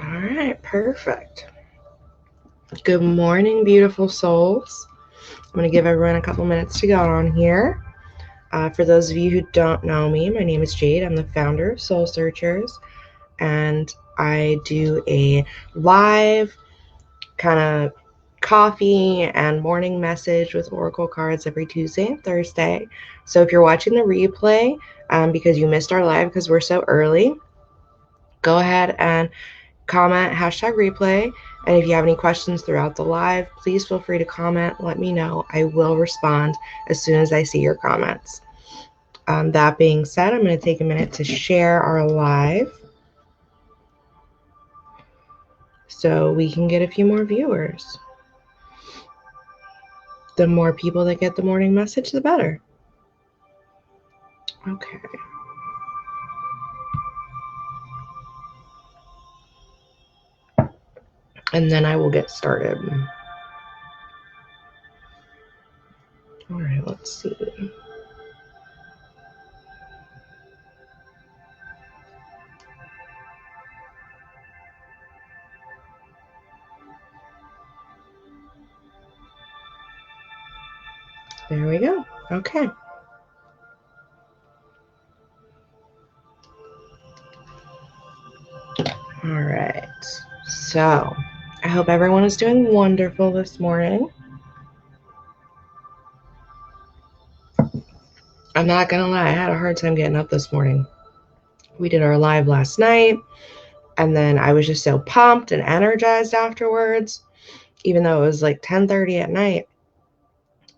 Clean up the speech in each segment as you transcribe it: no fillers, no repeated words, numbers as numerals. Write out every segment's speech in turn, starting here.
All right, perfect. Good morning, beautiful souls. I'm going to give everyone a couple minutes to get on here. For those of you who don't know me, my name is Jade. I'm the founder of Soul Searchers, and I do a live kind of coffee and morning message with Oracle cards every Tuesday and Thursday. So if you're watching the replay because you missed our live because we're so early, go ahead and comment #replay. And if you have any questions throughout the live, please feel free to comment. Let me know. I will respond as soon as I see your comments. That being said, I'm going to take a minute to share our live so we can get a few more viewers. The more people that get the morning message, the better. Okay. And then I will get started. All right, let's see. There we go. Okay. All right. So I hope everyone is doing wonderful this morning. I'm not going to lie, I had a hard time getting up this morning. We did our live last night, and then I was just so pumped and energized afterwards, even though it was like 10:30 at night,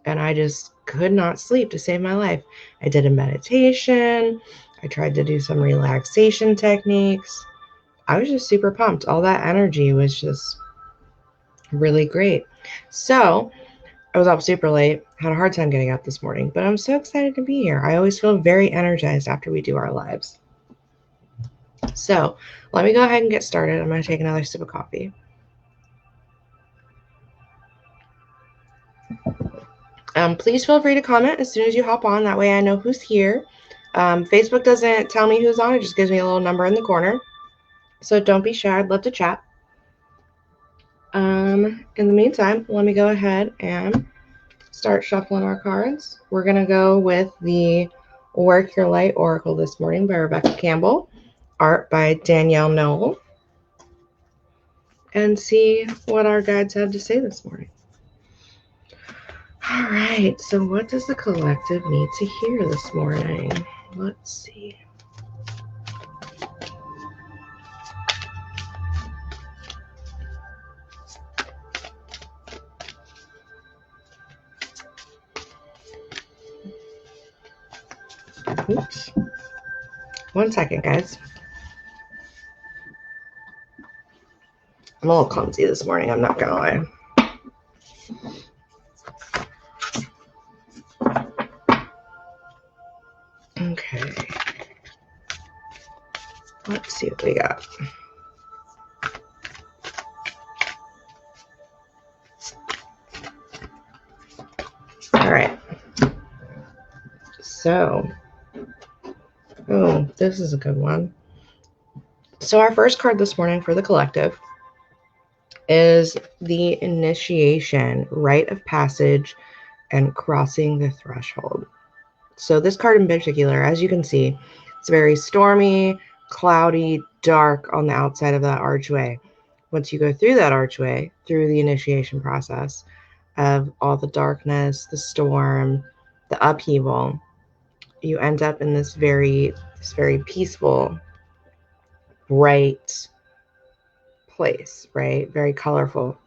and I just could not sleep to save my life. I did a meditation. I tried to do some relaxation techniques. I was just super pumped. All that energy was just really great. So I was up super late, had a hard time getting up this morning, but I'm so excited to be here. I always feel very energized after we do our lives. So let me go ahead and get started. I'm going to take another sip of coffee. Please feel free to comment as soon as you hop on. That way I know who's here. Facebook doesn't tell me who's on. It just gives me a little number in the corner. So don't be shy. I'd love to chat. In the meantime, let me go ahead and start shuffling our cards. We're going to go with the Work Your Light Oracle this morning by Rebecca Campbell, art by Danielle Noel, and see what our guides have to say this morning. All right, so what does the collective need to hear this morning? Let's see. Oops. 1 second, guys. I'm a little clumsy this morning, I'm not gonna lie. Okay. Let's see what we got. All right. So, oh, this is a good one. So our first card this morning for the collective is the Initiation, Rite of Passage, and Crossing the Threshold. So this card in particular, as you can see, it's very stormy, cloudy, dark on the outside of that archway. Once you go through that archway, through the initiation process of all the darkness, the storm, the upheaval, you end up in this very peaceful, bright place, right? Very colorful.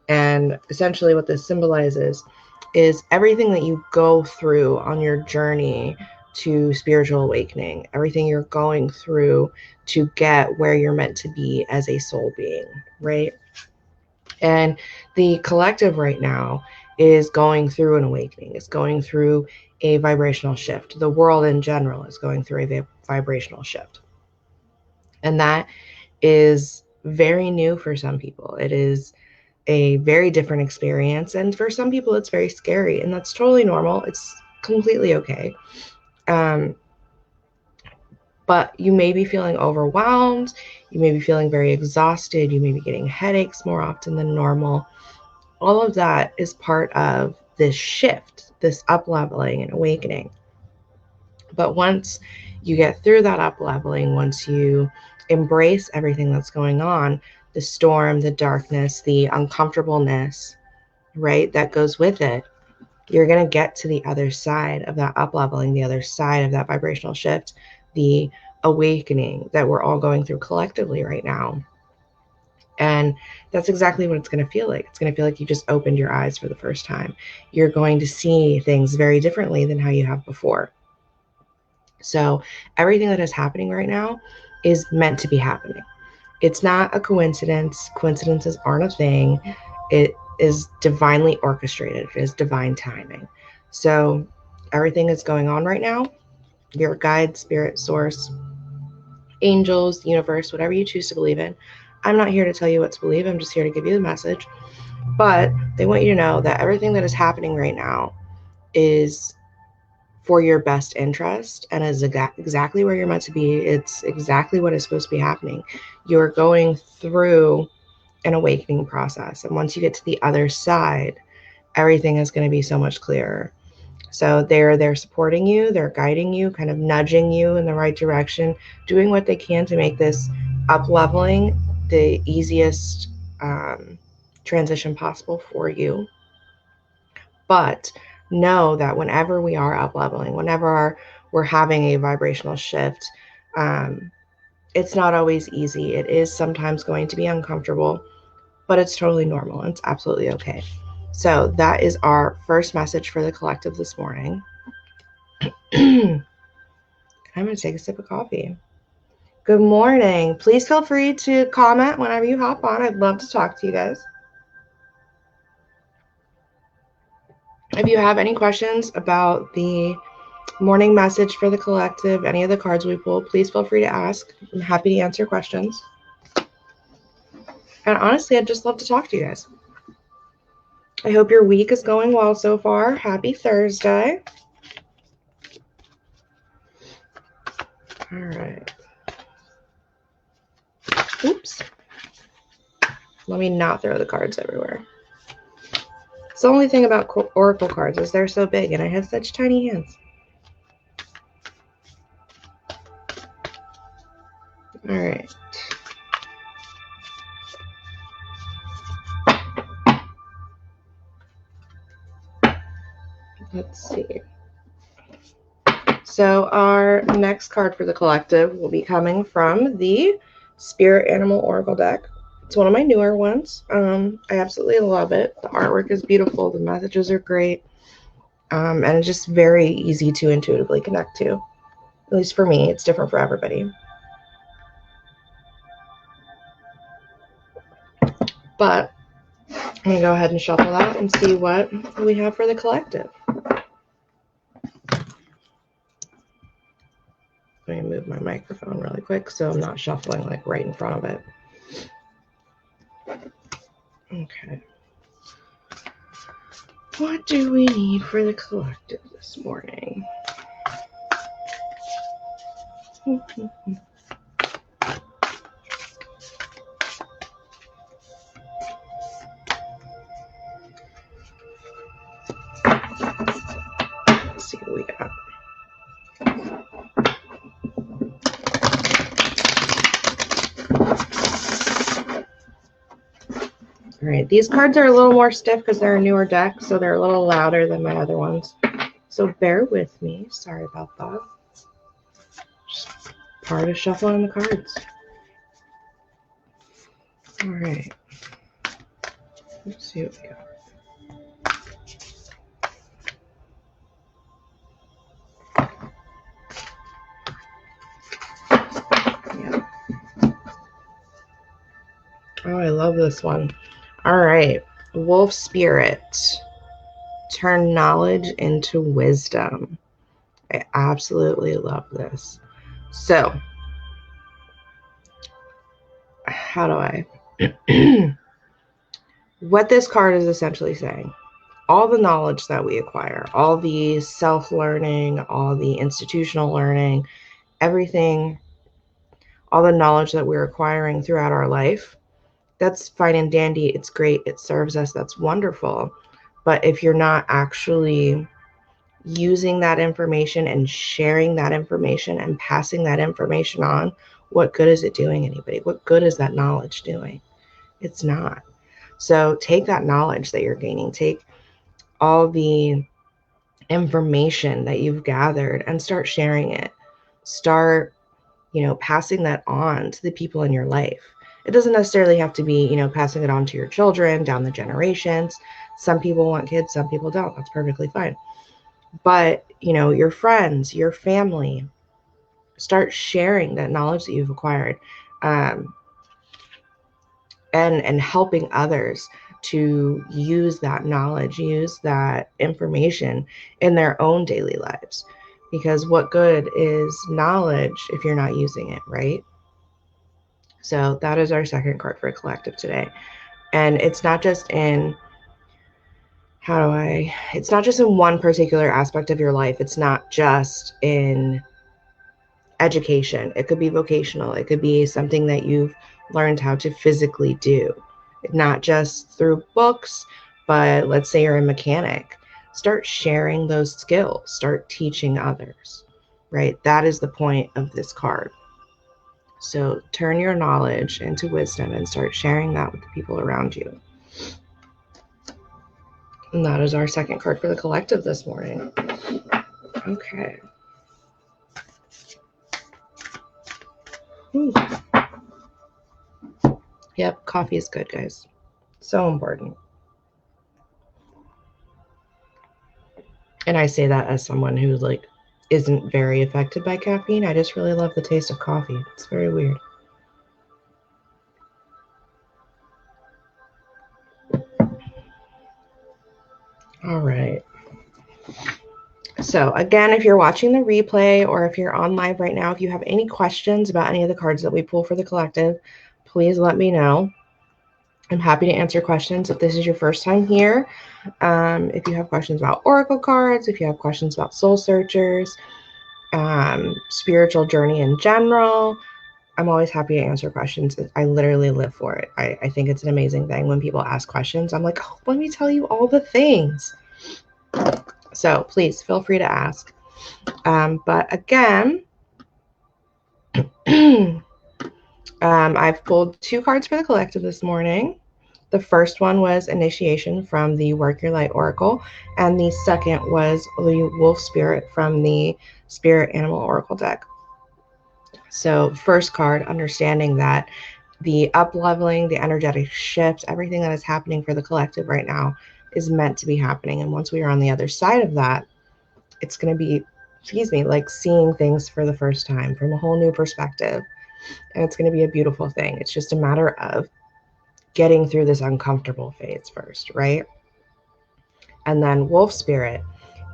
And essentially what this symbolizes is everything that you go through on your journey to spiritual awakening, everything you're going through to get where you're meant to be as a soul being, right? And the collective right now is going through an awakening. It's going through a vibrational shift. The world in general is going through a vibrational shift. And that is very new for some people. It is a very different experience. And for some people, it's very scary. And that's totally normal. It's completely okay. But you may be feeling overwhelmed. You may be feeling very exhausted. You may be getting headaches more often than normal. All of that is part of this shift, this up leveling and awakening. But once you get through that up leveling, once you embrace everything that's going on, the storm, the darkness, the uncomfortableness, right, that goes with it, you're going to get to the other side of that up leveling, the other side of that vibrational shift, the awakening that we're all going through collectively right now. And that's exactly what it's going to feel like. It's going to feel like you just opened your eyes for the first time. You're going to see things very differently than how you have before. So everything that is happening right now is meant to be happening. It's not a coincidence. Coincidences aren't a thing. It is divinely orchestrated. It is divine timing. So everything that's going on right now, your guide, spirit, source, angels, universe, whatever you choose to believe in. I'm not here to tell you what to believe. I'm just here to give you the message. But they want you to know that everything that is happening right now is for your best interest and is exactly where you're meant to be. It's exactly what is supposed to be happening. You're going through an awakening process. And once you get to the other side, everything is going to be so much clearer. So they're supporting you, they're guiding you, kind of nudging you in the right direction, doing what they can to make this up leveling the easiest transition possible for you. But know that whenever we are up leveling, whenever we're having a vibrational shift, it's not always easy. It is sometimes going to be uncomfortable, but it's totally normal. It's absolutely okay. So that is our first message for the collective this morning. I'm going to take a sip of coffee. Good morning. Please feel free to comment whenever you hop on. I'd love to talk to you guys. If you have any questions about the morning message for the collective, any of the cards we pulled, please feel free to ask. I'm happy to answer questions. And honestly, I'd just love to talk to you guys. I hope your week is going well so far. Happy Thursday. All right. Oops. Let me not throw the cards everywhere. It's the only thing about oracle cards is they're so big and I have such tiny hands. All right. Let's see. So our next card for the collective will be coming from the Spirit Animal Oracle deck. It's one of my newer ones. I absolutely love it. The artwork is beautiful. The messages are great. And it's just very easy to intuitively connect to. At least for me, it's different for everybody. But I'm going to go ahead and shuffle that and see what we have for the collective. I'm going to move my microphone really quick so I'm not shuffling like right in front of it. Okay. What do we need for the collective this morning? Let's see what we got. All right, these cards are a little more stiff because they're a newer deck, so they're a little louder than my other ones. So bear with me. Sorry about that. Just part of shuffling the cards. All right. Let's see what we got. Yeah. Oh, I love this one. All right. Wolf Spirit. Turn knowledge into wisdom. I absolutely love this. So, how do I? What this card is essentially saying, all the knowledge that we acquire, all the self-learning, all the institutional learning, everything, all the knowledge that we're acquiring throughout our life, that's fine and dandy. It's great. It serves us. That's wonderful. But if you're not actually using that information and sharing that information and passing that information on, what good is it doing anybody? What good is that knowledge doing? It's not. So take that knowledge that you're gaining, take all the information that you've gathered and start sharing it. Start, passing that on to the people in your life. It doesn't necessarily have to be, passing it on to your children down the generations. Some people want kids, some people don't. That's perfectly fine. But, your friends, your family, start sharing that knowledge that you've acquired, and helping others to use that knowledge, use that information in their own daily lives. Because what good is knowledge if you're not using it, right? So that is our second card for collective today. And it's not just in, it's not just in one particular aspect of your life. It's not just in education. It could be vocational. It could be something that you've learned how to physically do, not just through books, but let's say you're a mechanic. Start sharing those skills, start teaching others, right? That is the point of this card. So turn your knowledge into wisdom and start sharing that with the people around you. And that is our second card for the collective this morning. Okay. Ooh. Yep, coffee is good, guys. So important. And I say that as someone who isn't very affected by caffeine. I just really love the taste of coffee. It's very weird. All right. So again, if you're watching the replay or if you're on live right now, if you have any questions about any of the cards that we pull for the collective, please let me know. I'm happy to answer questions if this is your first time here. If you have questions about oracle cards, if you have questions about soul searchers, spiritual journey in general, I'm always happy to answer questions. I literally live for it. I think it's an amazing thing when people ask questions. I'm like, oh, let me tell you all the things. So please feel free to ask. But again, I've pulled 2 cards for the collective this morning. The first one was Initiation from the Work Your Light Oracle, and the second was the Wolf Spirit from the Spirit Animal Oracle deck. So first card, understanding that the up-leveling, the energetic shifts, everything that is happening for the collective right now is meant to be happening. And once we are on the other side of that, it's going to be, like seeing things for the first time from a whole new perspective. And it's going to be a beautiful thing. It's just a matter of getting through this uncomfortable phase first, right? And then Wolf Spirit,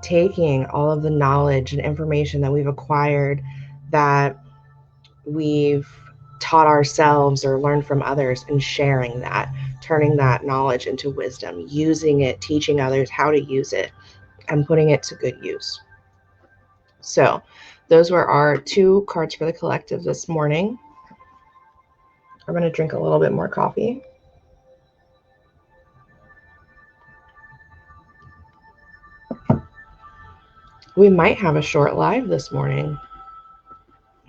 taking all of the knowledge and information that we've acquired, that we've taught ourselves or learned from others, and sharing that, turning that knowledge into wisdom, using it, teaching others how to use it, and putting it to good use. So those were our 2 cards for the collective this morning. I'm going to drink a little bit more coffee. We might have a short live this morning.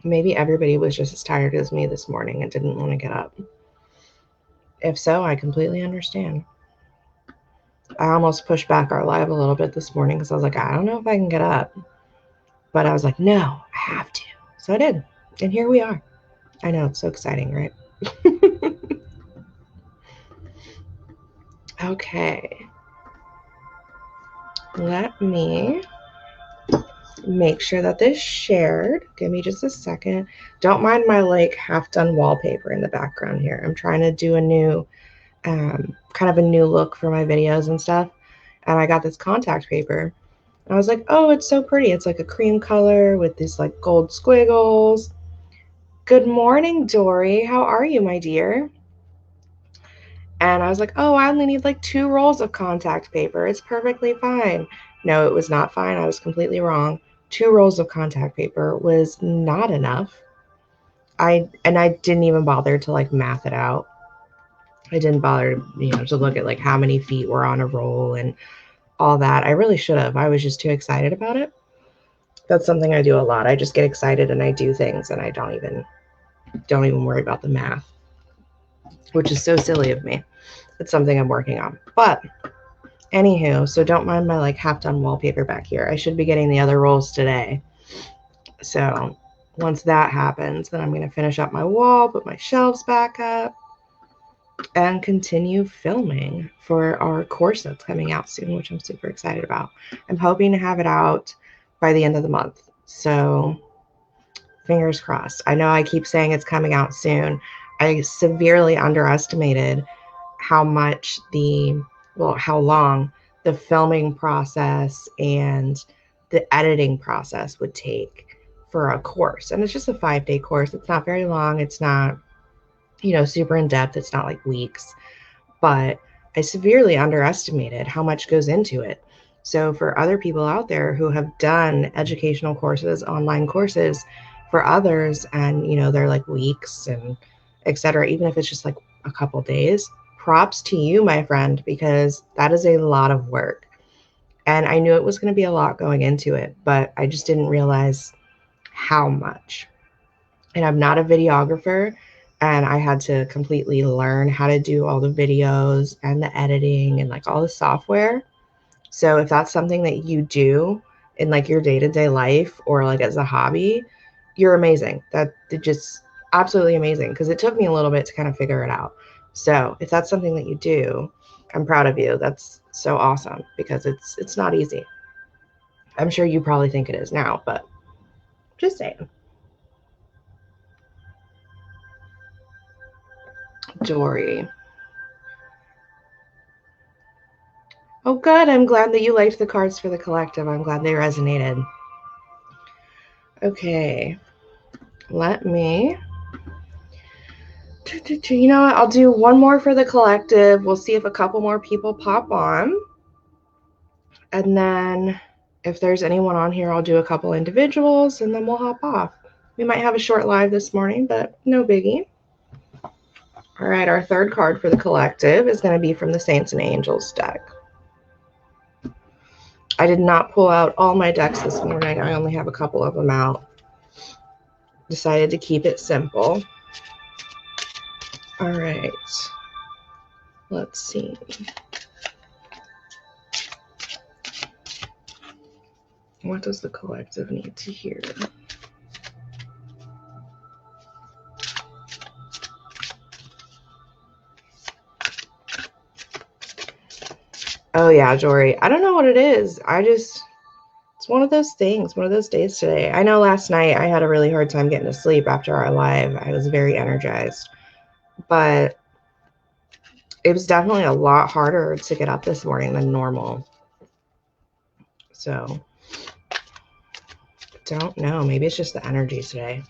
Maybe everybody was just as tired as me this morning and didn't want to get up. If so, I completely understand. I almost pushed back our live a little bit this morning because I was like, I don't know if I can get up. But I was like, no, I have to. So I did. And here we are. I know, it's so exciting, right? Okay. Let me make sure that this shared. Give me just a second. Don't mind my half done wallpaper in the background here. I'm trying to do a new kind of a new look for my videos and stuff, and I got this contact paper. I was like, oh, it's so pretty. It's like a cream color with these gold squiggles. Good morning, Dory. How are you, my dear? And I was like, oh, I only need 2 rolls of contact paper. It's perfectly fine. No, it was not fine. I was completely wrong. 2 rolls of contact paper was not enough. I didn't even bother to like math it out. I didn't bother, to look at like how many feet were on a roll and all that. I really should have. I was just too excited about it. That's something I do a lot. I just get excited and I do things and I don't even worry about the math, which is so silly of me. It's something I'm working on. But anywho, so don't mind my like half done wallpaper back here. I should be getting the other rolls today. So once that happens, then I'm going to finish up my wall, put my shelves back up, and continue filming for our course that's coming out soon, which I'm super excited about. I'm hoping to have it out by the end of the month. So fingers crossed. I know I keep saying it's coming out soon. I severely underestimated how long the filming process and the editing process would take for a course. And it's just a 5-day course. It's not very long. It's not, super in depth. It's not like weeks, but I severely underestimated how much goes into it. So for other people out there who have done educational courses, online courses for others, and, they're like weeks and etc., even if it's just like a couple days, props to you, my friend, because that is a lot of work. And I knew it was going to be a lot going into it, but I just didn't realize how much. And I'm not a videographer, and I had to completely learn how to do all the videos and the editing and like all the software. So if that's something that you do in like your day-to-day life or like as a hobby, you're amazing. That just absolutely amazing, because it took me a little bit to kind of figure it out. So if that's something that you do, I'm proud of you. That's so awesome, because it's not easy. I'm sure you probably think it is now, but just saying. Dory. Oh, good. I'm glad that you liked the cards for the collective. I'm glad they resonated. Okay. Let me... You know what? I'll do one more for the collective. We'll see if a couple more people pop on. And then if there's anyone on here, I'll do a couple individuals and then we'll hop off. We might have a short live this morning, but no biggie. All right, our third card for the collective is going to be from the Saints and Angels deck. I did not pull out all my decks this morning. I only have a couple of them out. Decided to keep it simple. All right. Let's see. What does the collective need to hear? Oh yeah, Jory. I don't know what it is. It's one of those things, one of those days today. I know last night I had a really hard time getting to sleep after our live. I was very energized, but it was definitely a lot harder to get up this morning than normal. So, don't know. Maybe it's just the energy today.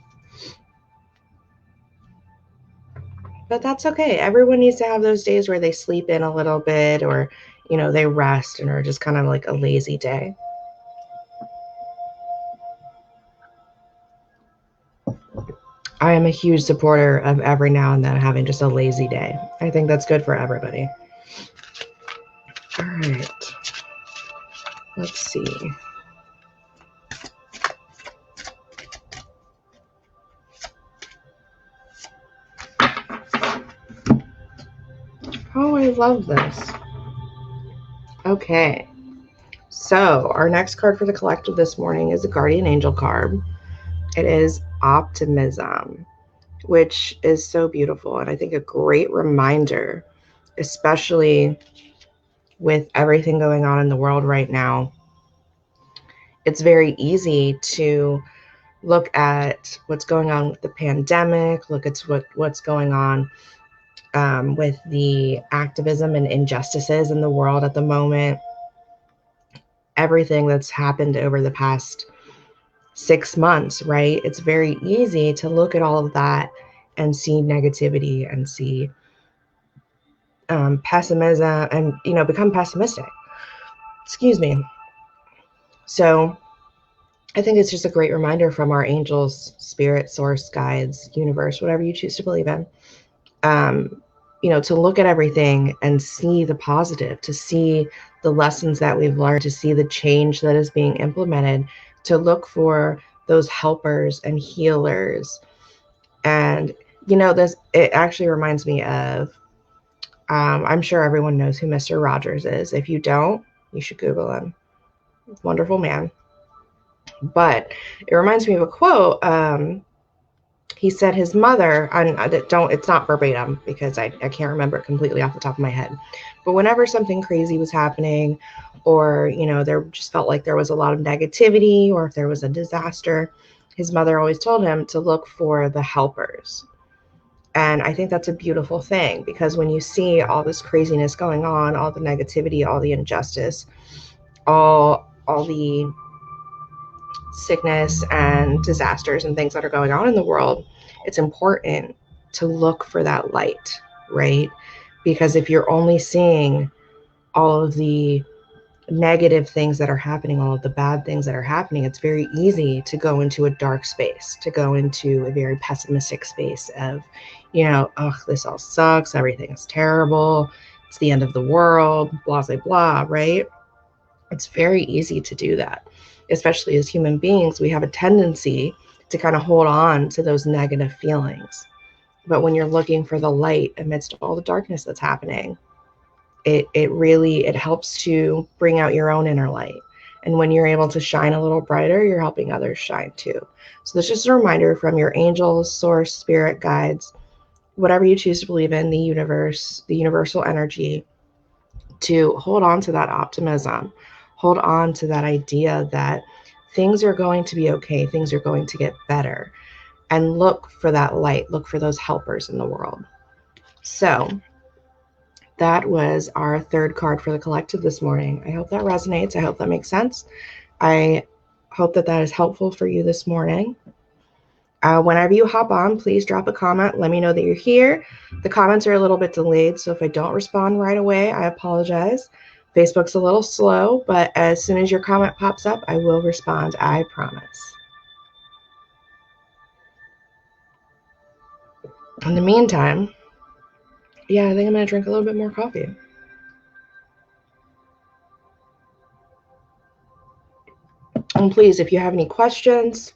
But that's okay. Everyone needs to have those days where they sleep in a little bit, or, they rest and are just kind of like a lazy day. I am a huge supporter of every now and then having just a lazy day. I think that's good for everybody. All right. Let's see. Oh, I love this. Okay. So our next card for the collective this morning is a Guardian Angel card. It is Optimism, which is so beautiful. And I think a great reminder, especially with everything going on in the world right now. It's very easy to look at what's going on with the pandemic, look at what's going on with the activism and injustices in the world at the moment, everything that's happened over the past 6 months, right? It's very easy to look at all of that and see negativity and see pessimism and, become pessimistic. Excuse me. So I think it's just a great reminder from our angels, spirit, source, guides, universe, whatever you choose to believe in, to look at everything and see the positive, to see the lessons that we've learned, to see the change that is being implemented, to look for those helpers and healers. And, it actually reminds me of, I'm sure everyone knows who Mr. Rogers is. If you don't, you should Google him. Wonderful man. But it reminds me of a quote. He said his mother, it's not verbatim because I can't remember it completely off the top of my head, but whenever something crazy was happening, or there just felt like there was a lot of negativity, or if there was a disaster, his mother always told him to look for the helpers. And I think that's a beautiful thing, because when you see all this craziness going on, all the negativity, all the injustice, all the sickness and disasters and things that are going on in the world, it's important to look for that light, right? Because if you're only seeing all of the negative things that are happening, all of the bad things that are happening, it's very easy to go into a dark space, to go into a very pessimistic space of, oh, this all sucks, everything is terrible, it's the end of the world, blah, blah, blah, right? It's very easy to do that. Especially as human beings, we have a tendency to kind of hold on to those negative feelings. But when you're looking for the light amidst all the darkness that's happening, it helps to bring out your own inner light. And when you're able to shine a little brighter, you're helping others shine too. So that's just a reminder from your angels, source, spirit, guides, whatever you choose to believe in, the universe, the universal energy, to hold on to that optimism, hold on to that idea that things are going to be okay, things are going to get better, and look for that light, look for those helpers in the world. So that was our third card for the collective this morning. I hope that resonates. I hope that makes sense. I hope that is helpful for you this morning. Whenever you hop on, please drop a comment. Let me know that you're here. The comments are a little bit delayed, so if I don't respond right away, I apologize. Facebook's a little slow, but as soon as your comment pops up, I will respond, I promise. In the meantime, yeah, I think I'm going to drink a little bit more coffee. And please, if you have any questions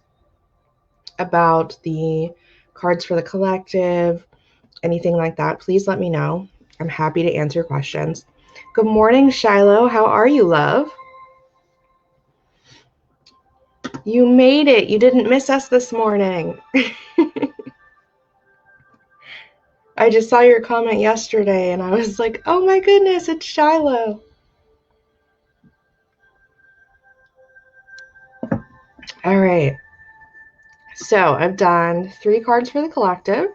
about the cards for the collective, anything like that, please let me know. I'm happy to answer questions. Good morning, Shiloh. How are you, love? You made it. You didn't miss us this morning. I just saw your comment yesterday and I was like, oh my goodness, it's Shiloh. All right. So I've done 3 cards for the collective.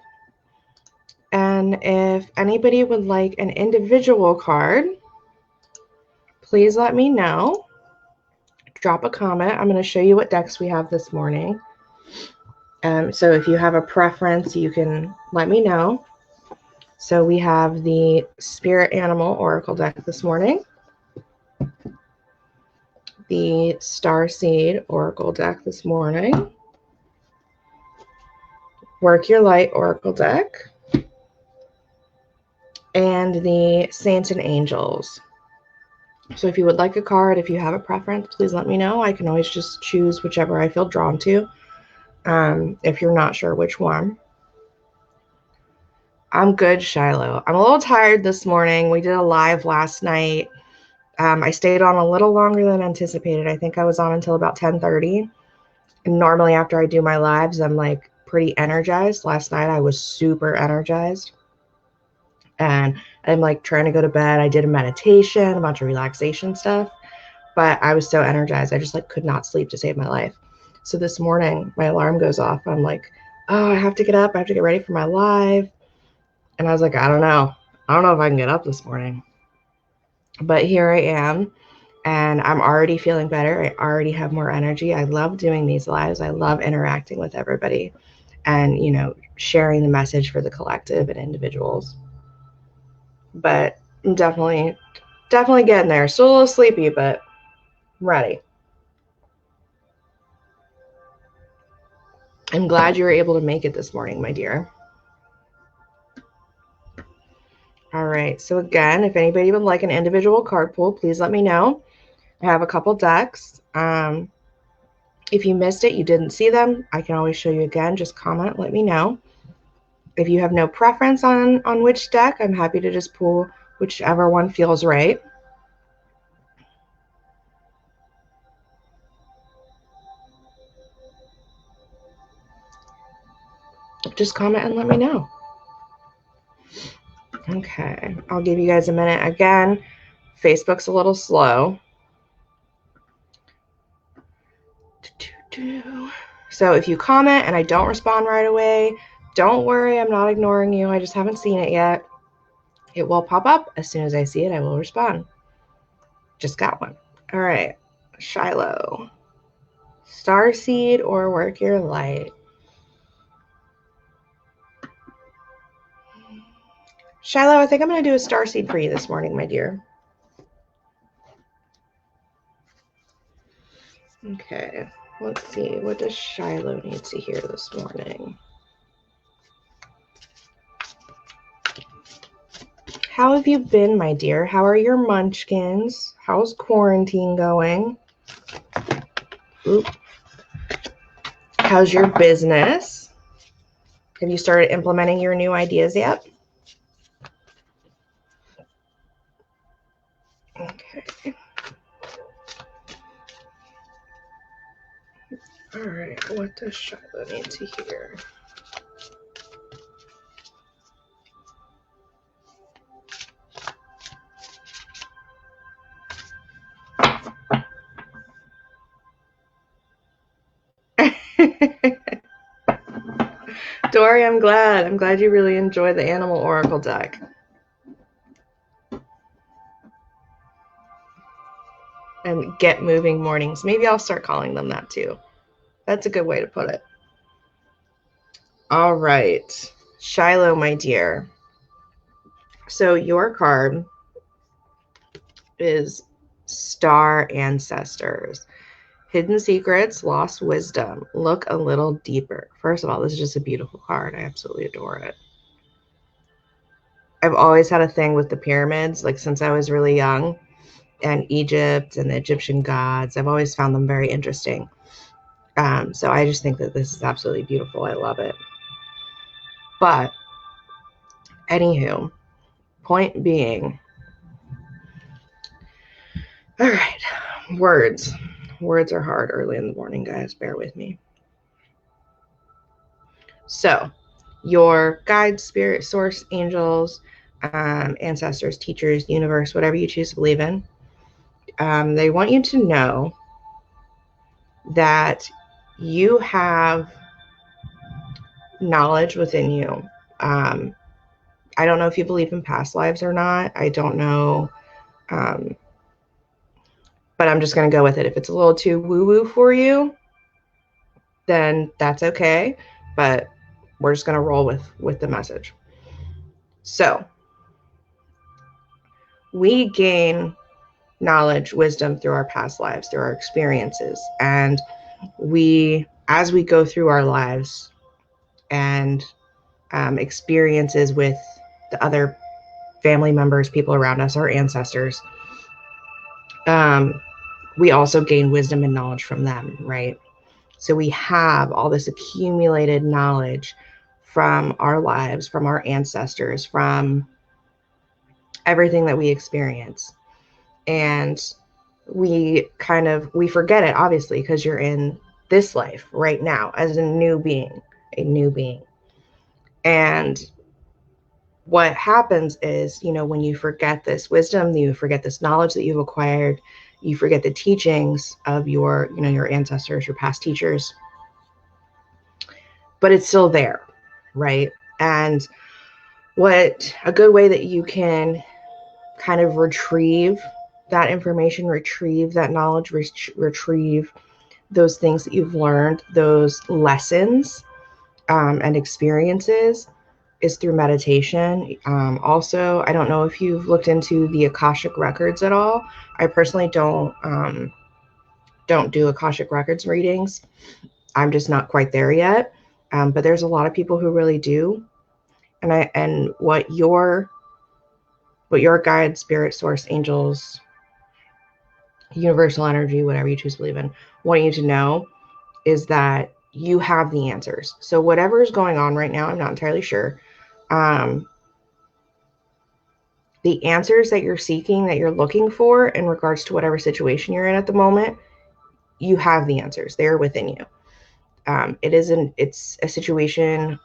And if anybody would like an individual card, please let me know. Drop a comment. I'm going to show you what decks we have this morning. So if you have a preference, you can let me know. So we have the Spirit Animal Oracle deck this morning, the Starseed Oracle deck this morning, Work Your Light Oracle deck, and the Saints and Angels. So if you would like a card, if you have a preference, please let me know. I can always just choose whichever I feel drawn to, if you're not sure which one. I'm good, Shiloh. I'm a little tired this morning. We did a live last night. I stayed on a little longer than anticipated. I think I was on until about 10:30. And normally after I do my lives, I'm like pretty energized. Last night I was super energized. And I'm like trying to go to bed. I did a meditation, a bunch of relaxation stuff, but I was so energized. I just like could not sleep to save my life. So this morning my alarm goes off. I'm like, oh, I have to get up. I have to get ready for my live. And I was like, I don't know if I can get up this morning. But here I am, and I'm already feeling better. I already have more energy. I love doing these lives. I love interacting with everybody and, sharing the message for the collective and individuals. But I'm definitely getting there. Still a little sleepy, but I'm ready. I'm glad you were able to make it this morning, my dear. All right, so again, if anybody would like an individual card pull, please let me know. I have a couple decks. If you missed it, you didn't see them, I can always show you again. Just comment, let me know. If you have no preference on which deck, I'm happy to just pull whichever one feels right. Just comment and let me know. Okay, I'll give you guys a minute. Again, Facebook's a little slow. So if you comment and I don't respond right away, don't worry, I'm not ignoring you. I just haven't seen it yet. It will pop up. As soon as I see it, I will respond. Just got one. All right, Shiloh. Starseed or Work Your Light. Shiloh, I think I'm going to do a starseed for you this morning, my dear. Okay, let's see. What does Shiloh need to hear this morning? How have you been, my dear? How are your munchkins? How's quarantine going? Oop. How's your business? Have you started implementing your new ideas yet? Okay. All right, what does Shiloh need to hear? Dory, I'm glad. I'm glad you really enjoy the Animal Oracle deck. And get moving mornings. Maybe I'll start calling them that too. That's a good way to put it. All right. Shiloh, my dear. So your card is Star Ancestors. Hidden Secrets, Lost Wisdom. Look a little deeper. First of all, this is just a beautiful card. I absolutely adore it. I've always had a thing with the pyramids, like since I was really young, and Egypt and the Egyptian gods. I've always found them very interesting. So I just think that this is absolutely beautiful. I love it. But anywho, point being, all right, words. Words are hard early in the morning, guys. Bear with me. So your guides, spirit, source, angels, ancestors, teachers, universe, whatever you choose to believe in, they want you to know that you have knowledge within you. I don't know if you believe in past lives or not. I don't know. But I'm just going to go with it. If it's a little too woo-woo for you, then that's okay. But we're just going to roll with the message. So we gain knowledge, wisdom through our past lives, through our experiences. And as we go through our lives and experiences with the other family members, people around us, our ancestors, we also gain wisdom and knowledge from them, right? So we have all this accumulated knowledge from our lives, from our ancestors, from everything that we experience. And we forget it, obviously, because you're in this life right now as a new being. And what happens is, when you forget this wisdom, you forget this knowledge that you've acquired, you forget the teachings of your ancestors, your past teachers, but it's still there, right? And what a good way that you can kind of retrieve that information, retrieve that knowledge, retrieve those things that you've learned, those lessons and experiences, is through meditation. Also, I don't know if you've looked into the Akashic Records at all. I personally don't do Akashic Records readings. I'm just not quite there yet. But there's a lot of people who really do. And what your guide, spirit, source, angels, universal energy, whatever you choose to believe in, want you to know is that you have the answers. So whatever is going on right now, I'm not entirely sure. The answers that you're seeking, that you're looking for in regards to whatever situation you're in at the moment, you have the answers. They're within you. It's a situation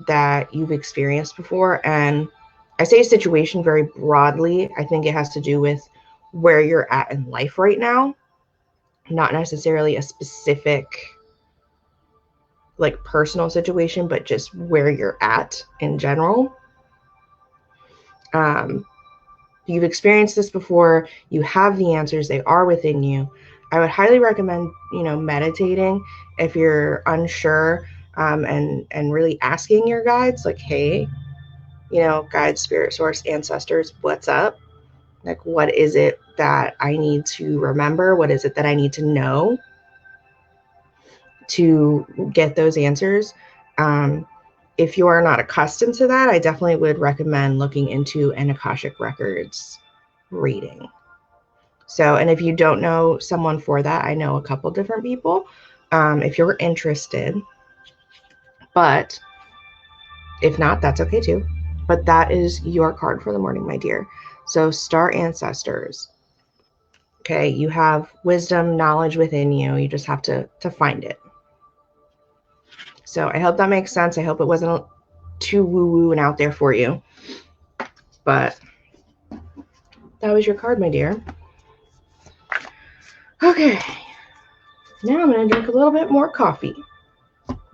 that you've experienced before. And I say situation very broadly. I think it has to do with where you're at in life right now, not necessarily a specific like personal situation, but just where you're at in general. You've experienced this before. You have the answers. They are within you. I would highly recommend, meditating if you're unsure, and really asking your guides, like, hey, guides, spirit, source, ancestors, what's up? Like, what is it that I need to remember? What is it that I need to know to get those answers? If you are not accustomed to that, I definitely would recommend looking into an Akashic Records reading. So, and if you don't know someone for that, I know a couple different people, if you're interested. But if not, that's okay too. But that is your card for the morning, my dear. So, star ancestors. Okay, you have wisdom, knowledge within you. You just have to find it. So I hope that makes sense. I hope it wasn't too woo-woo and out there for you. But that was your card, my dear. Okay. Now I'm going to drink a little bit more coffee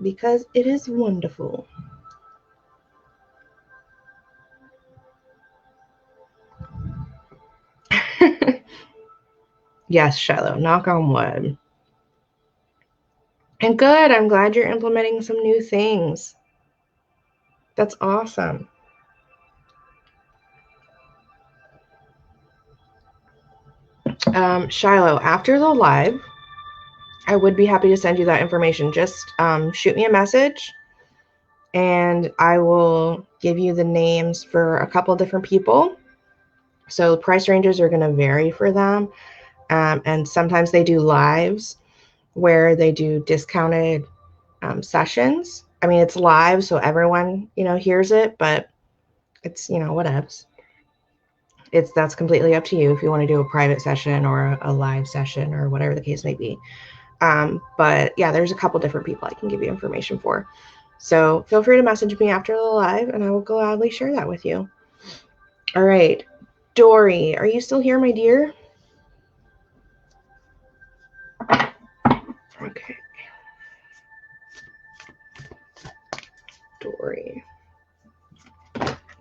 because it is wonderful. Yes, Shiloh, knock on wood. And good. I'm glad you're implementing some new things. That's awesome. Shiloh, after the live, I would be happy to send you that information. Just shoot me a message and I will give you the names for a couple different people. So price ranges are going to vary for them. And sometimes they do lives where they do discounted sessions. I mean, it's live, so everyone, hears it, but it's, whatevs. That's completely up to you if you want to do a private session or a live session or whatever the case may be. But yeah, there's a couple different people I can give you information for. So feel free to message me after the live and I will gladly share that with you. All right. Dory, are you still here, my dear? Okay. Dory.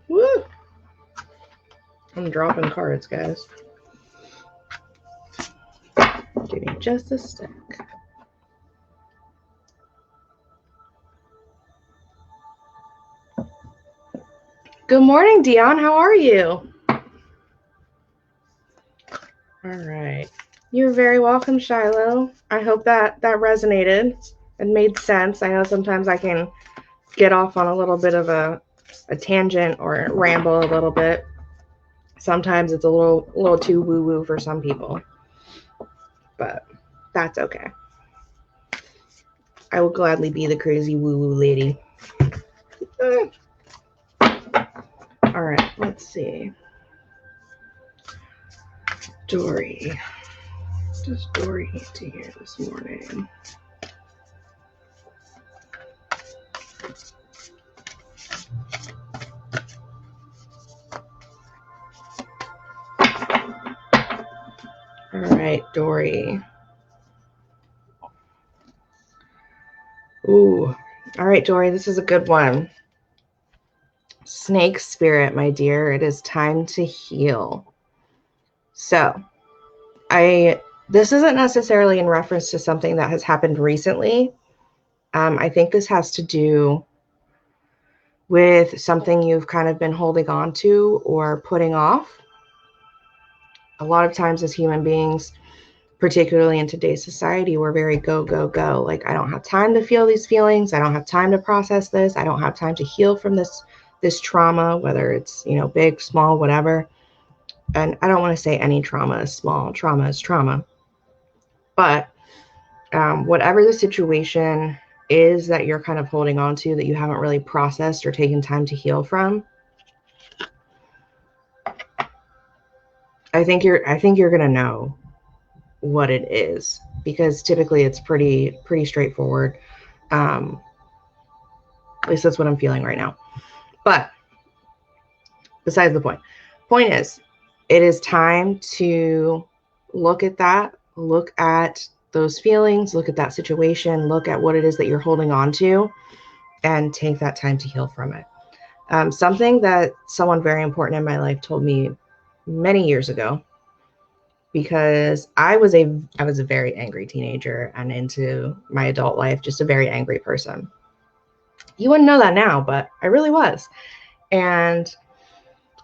Woo! I'm dropping cards, guys. Give me just a sec. Good morning, Dion. How are you? All right. You're very welcome, Shiloh. I hope that resonated and made sense. I know sometimes I can get off on a little bit of a tangent or ramble a little bit. Sometimes it's a little too woo-woo for some people, but that's okay. I will gladly be the crazy woo-woo lady. All right, let's see. Dory. What does Dory need to hear this morning? All right, Dory. Ooh. All right, Dory, this is a good one. Snake spirit, my dear, it is time to heal. So, this isn't necessarily in reference to something that has happened recently. I think this has to do with something you've kind of been holding on to or putting off. A lot of times as human beings, particularly in today's society, we're very go, go, go. Like, I don't have time to feel these feelings. I don't have time to process this. I don't have time to heal from this trauma, whether it's, you know, big, small, whatever. And I don't want to say any trauma is small. Trauma is trauma. But whatever the situation is that you're kind of holding on to that you haven't really processed or taken time to heal from, I think you're going to know what it is, because typically it's pretty straightforward. At least that's what I'm feeling right now. But besides the point. Point is, it is time to look at that, look at those feelings, look at that situation, look at what it is that you're holding on to, and take that time to heal from it. Something that someone very important in my life told me many years ago, because I was a very angry teenager, and into my adult life, just a very angry person. You wouldn't know that now, but I really was. And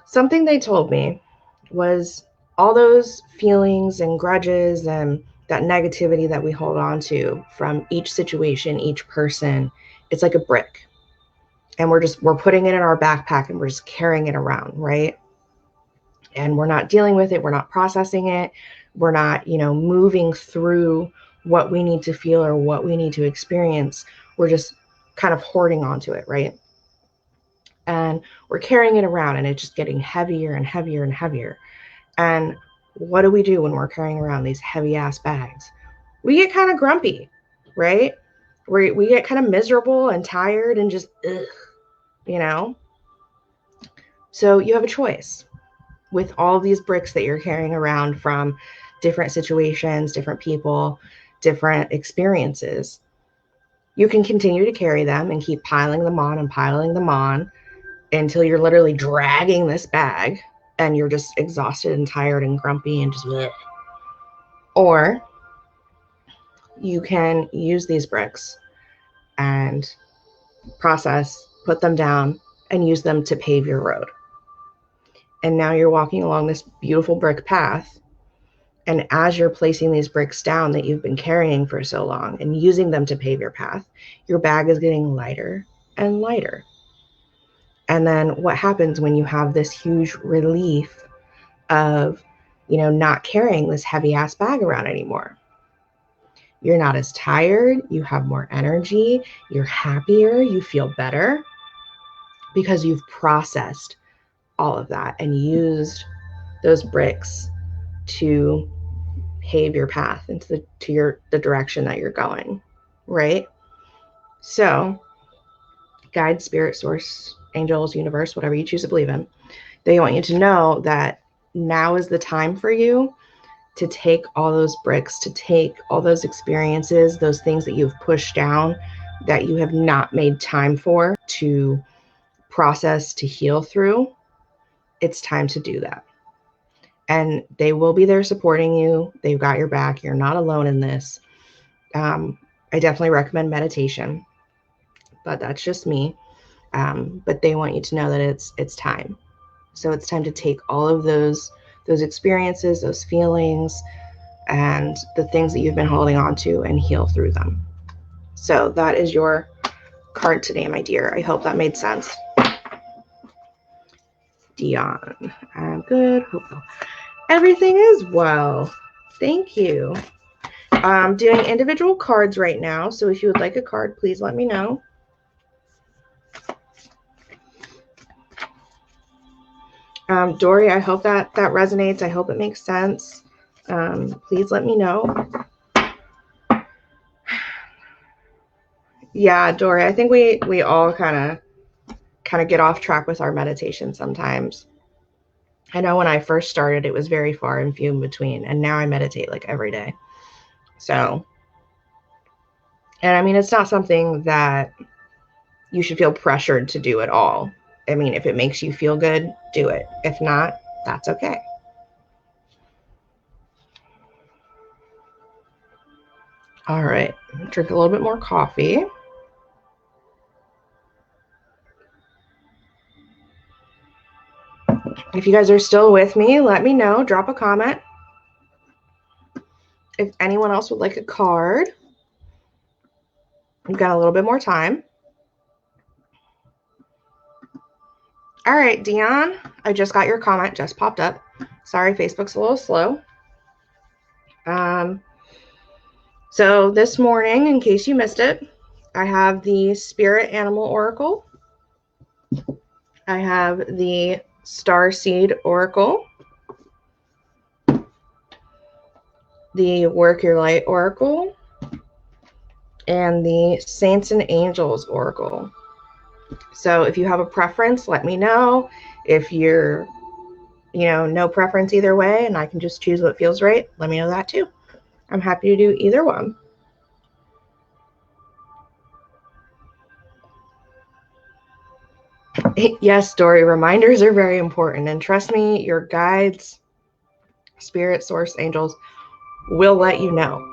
something they told me was, all those feelings and grudges and that negativity that we hold on to from each situation, each person, it's like a brick. And we're putting it in our backpack and we're just carrying it around, right? And we're not dealing with it. We're not processing it. We're not, you know, moving through what we need to feel or what we need to experience. We're just kind of hoarding onto it, right? And we're carrying it around, and it's just getting heavier and heavier and heavier. And what do we do when we're carrying around these heavy ass bags? We get kind of grumpy, right? We get kind of miserable and tired and just, ugh, you know? So you have a choice with all these bricks that you're carrying around from different situations, different people, different experiences. You can continue to carry them and keep piling them on and piling them on until you're literally dragging this bag and you're just exhausted and tired and grumpy and just bleh. Or you can use these bricks and process, put them down, and use them to pave your road. And now you're walking along this beautiful brick path, and as you're placing these bricks down that you've been carrying for so long and using them to pave your path, your bag is getting lighter and lighter. And then what happens when you have this huge relief of, you know, not carrying this heavy ass bag around anymore? You're not as tired, you have more energy, you're happier, you feel better, because you've processed all of that and used those bricks to pave your path into the direction that you're going, right? So guide, spirit, source, angels, universe, whatever you choose to believe in, they want you to know that now is the time for you to take all those bricks, to take all those experiences, those things that you've pushed down, that you have not made time for to process, to heal through. It's time to do that. And they will be there supporting you. They've got your back. You're not alone in this. I definitely recommend meditation, but that's just me. But they want you to know that it's time. So it's time to take all of those experiences, those feelings, and the things that you've been holding on to, and heal through them. So that is your card today, my dear. I hope that made sense. Dion, I'm good. Hope everything is well. Thank you. I'm doing individual cards right now, so if you would like a card, please let me know. Dory, I hope that resonates. I hope it makes sense. Please let me know. Yeah, Dory, I think we all kind of get off track with our meditation sometimes. I know when I first started, it was very far and few in between, and now I meditate like every day. So, and I mean, it's not something that you should feel pressured to do at all. I mean, if it makes you feel good, do it. If not, that's okay. All right, drink a little bit more coffee. If you guys are still with me, let me know. Drop a comment. If anyone else would like a card, we've got a little bit more time. All right, Dion, I just got your comment, just popped up. Sorry, Facebook's a little slow. So this morning, in case you missed it, I have the Spirit Animal Oracle. I have the Starseed Oracle, the Work Your Light Oracle, and the Saints and Angels Oracle. So if you have a preference, let me know. If you're, no preference either way, and I can just choose what feels right, let me know that too. I'm happy to do either one. Yes, Dory, reminders are very important. And trust me, your guides, spirit, source, angels will let you know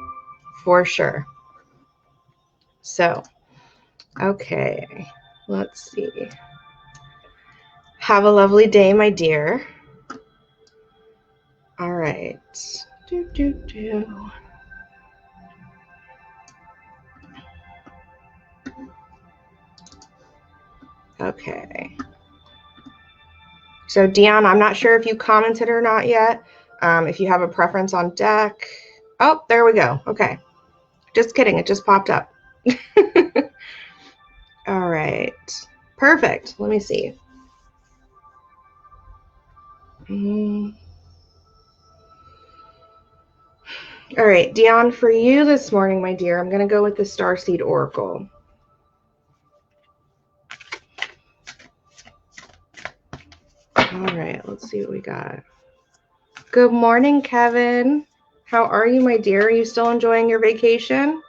for sure. So, okay, let's see. Have a lovely day, my dear. All right. Okay. So, Dion, I'm not sure if you commented or not yet. If you have a preference on deck. Oh, there we go. Okay. Just kidding. It just popped up. All right. Perfect. Let me see. All right, Dion, for you this morning, my dear, I'm going to go with the Starseed Oracle. All right, let's see what we got. Good morning, Kevin. How are you, my dear? Are you still enjoying your vacation?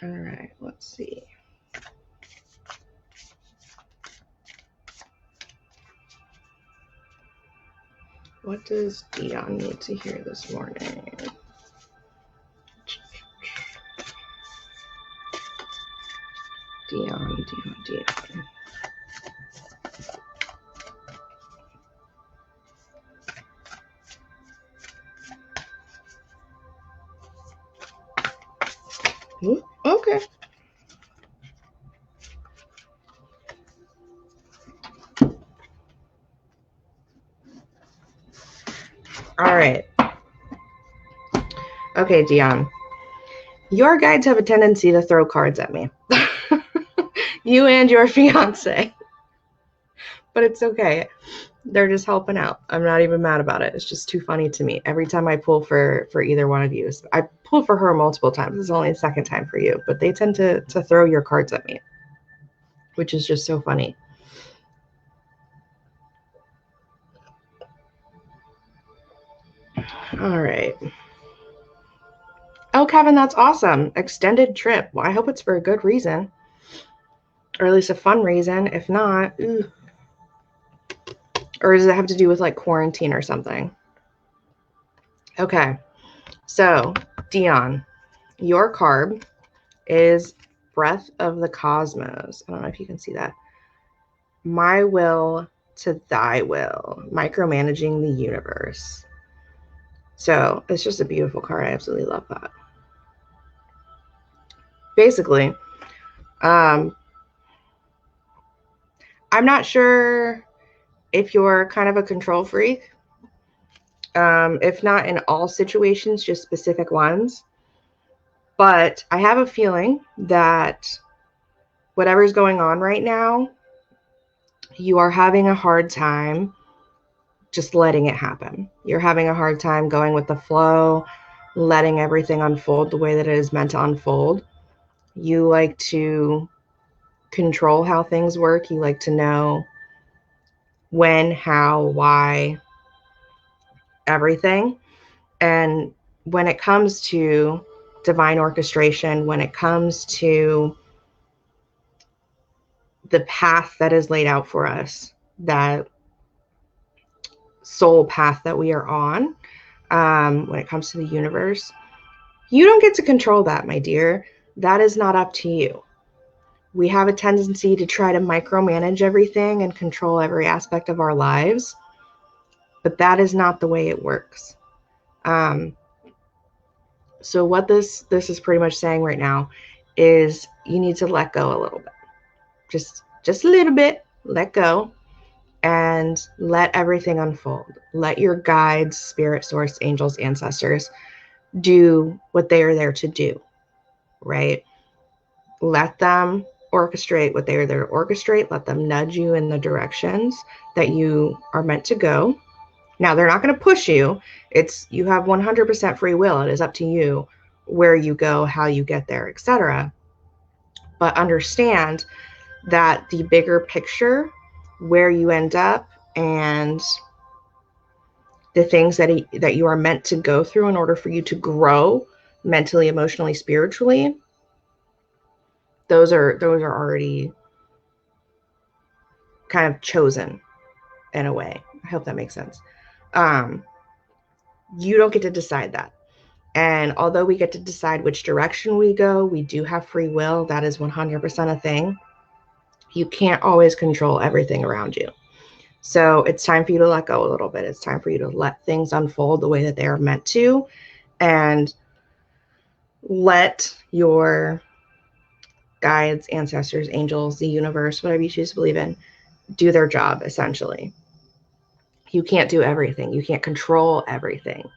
All right, let's see. What does Dion need to hear this morning? Dion. Ooh, okay. All right. Okay, Dion. Your guides have a tendency to throw cards at me. You and your fiance. But it's okay. They're just helping out. I'm not even mad about it. It's just too funny to me. Every time I pull for either one of you, I pulled for her multiple times. This is only the second time for you, but they tend to throw your cards at me, which is just so funny. All right. Oh, Kevin, that's awesome. Extended trip. Well, I hope it's for a good reason, or at least a fun reason. If not, or does it have to do with like quarantine or something? Okay. So, Dion, your card is Breath of the Cosmos. I don't know if you can see that. My will to thy will, micromanaging the universe. So it's just a beautiful card. I absolutely love that. Basically, I'm not sure if you're kind of a control freak. If not in all situations, just specific ones. But I have a feeling that whatever's going on right now, you are having a hard time just letting it happen. You're having a hard time going with the flow, letting everything unfold the way that it is meant to unfold. You like to control how things work. You like to know when, how, why, everything. And when it comes to divine orchestration, when it comes to the path that is laid out for us, that soul path that we are on, when it comes to the universe, you don't get to control that, my dear. That is not up to you. We have a tendency to try to micromanage everything and control every aspect of our lives, but that is not the way it works. So what this is pretty much saying right now is you need to let go a little bit. Just a little bit, let go and let everything unfold. Let your guides, spirit, source, angels, ancestors do what they are there to do, right? Let them orchestrate what they are there to orchestrate. Let them nudge you in the directions that you are meant to go. Now, they're not going to push you. You have 100% free will. It is up to you where you go, how you get there, etc. But understand that the bigger picture, where you end up, and the things that you are meant to go through in order for you to grow mentally, emotionally, spiritually, those are already kind of chosen in a way. I hope that makes sense. You don't get to decide that. And although we get to decide which direction we go, we do have free will. That is 100% a thing. You can't always control everything around you. So it's time for you to let go a little bit. It's time for you to let things unfold the way that they are meant to, and let your guides, ancestors, angels, the universe, whatever you choose to believe in, do their job, essentially. You can't do everything. You can't control everything.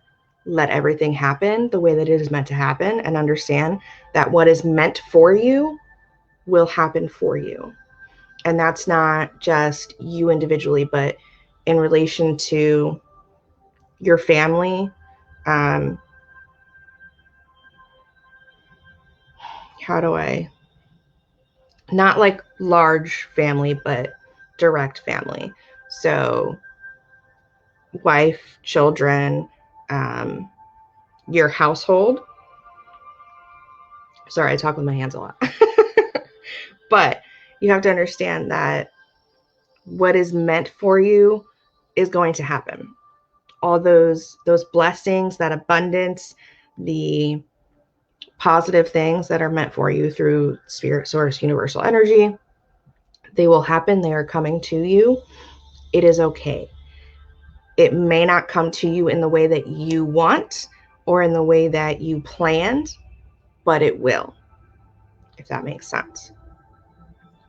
Let everything happen the way that it is meant to happen, and understand that what is meant for you will happen for you. And that's not just you individually, but in relation to your family. How do I, not like large family, but direct family. So wife, children, your household. Sorry, I talk with my hands a lot. But you have to understand that what is meant for you is going to happen. All those blessings, that abundance, the positive things that are meant for you through spirit, source, universal energy, they will happen. They are coming to you. It is okay. It may not come to you in the way that you want or in the way that you planned, but it will, if that makes sense.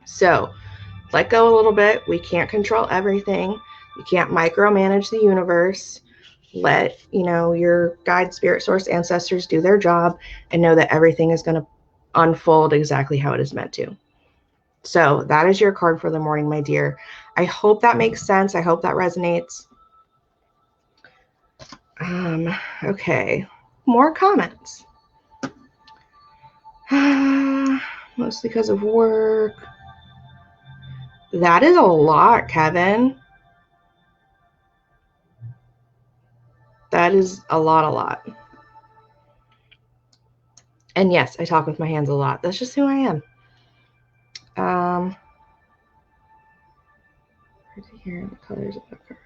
So let go a little bit. We can't control everything. You can't micromanage the universe. Let, your guide, spirit, source, ancestors do their job, and know that everything is going to unfold exactly how it is meant to. So that is your card for the morning, my dear. I hope that makes sense. I hope that resonates. Okay, more comments. Mostly because of work. That is a lot, Kevin. That is a lot. And yes, I talk with my hands a lot. That's just who I am. Here, the colors of the card.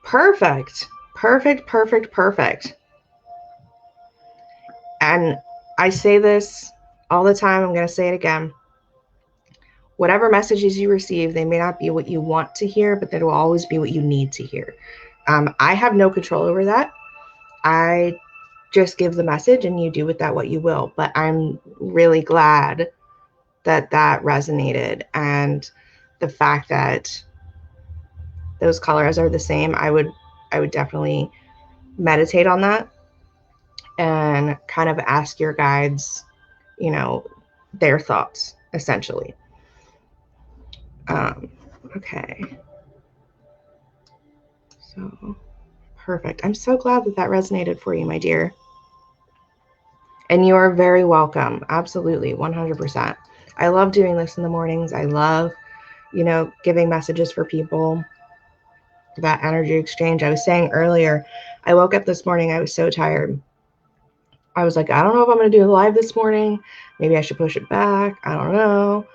Perfect. And I say this all the time. I'm going to say it again. Whatever messages you receive, they may not be what you want to hear, but they will always be what you need to hear. I have no control over that. I just give the message and you do with that what you will. But I'm really glad that resonated, and the fact that those colors are the same. I would definitely meditate on that and kind of ask your guides, their thoughts, essentially. Okay. So perfect. I'm so glad that resonated for you, my dear. And you are very welcome. Absolutely. 100%. I love doing this in the mornings. I love, giving messages for people, that energy exchange. I was saying earlier, I woke up this morning, I was so tired. I was like, I don't know if I'm going to do a live this morning. Maybe I should push it back. I don't know.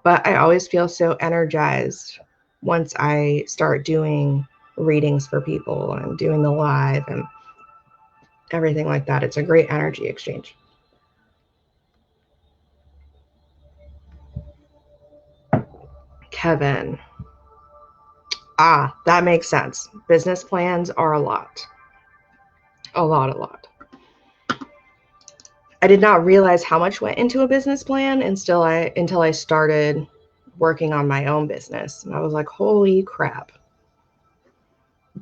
But I always feel so energized once I start doing readings for people and doing the live. And everything like that. It's a great energy exchange. Kevin. Ah, that makes sense. Business plans are a lot. A lot. I did not realize how much went into a business plan until I started working on my own business. And I was like, holy crap.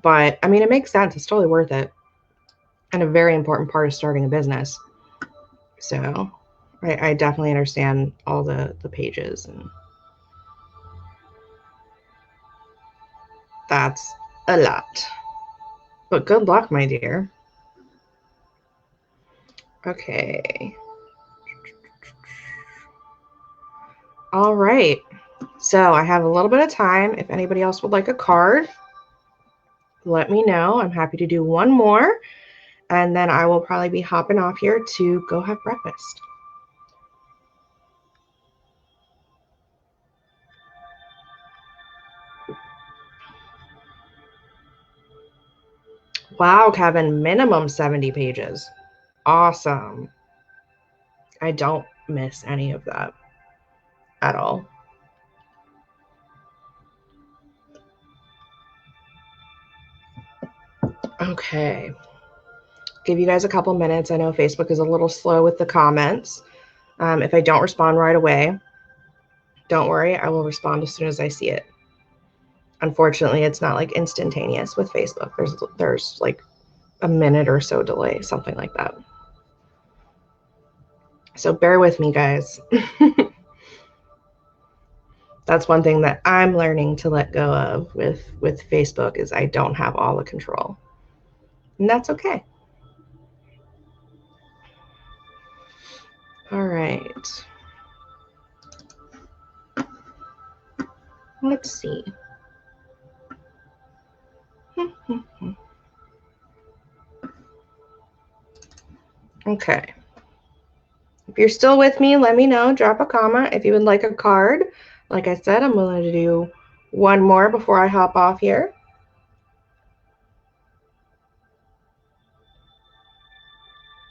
But I mean, it makes sense. It's totally worth it. And a very important part of starting a business. So I definitely understand all the pages, and that's a lot. But good luck, my dear. Okay. All right. So I have a little bit of time. If anybody else would like a card, let me know. I'm happy to do one more. And then I will probably be hopping off here to go have breakfast. Wow, Kevin, minimum 70 pages. Awesome. I don't miss any of that at all. Okay. Give you guys a couple minutes. I know Facebook is a little slow with the comments. If I don't respond right away, don't worry. I will respond as soon as I see it. Unfortunately, it's not like instantaneous with Facebook. There's like a minute or so delay, something like that. So bear with me, guys. That's one thing that I'm learning to let go of with Facebook is I don't have all the control. And that's okay. All right. Let's see. Okay. If you're still with me, let me know. Drop a comment if you would like a card. Like I said, I'm willing to do one more before I hop off here.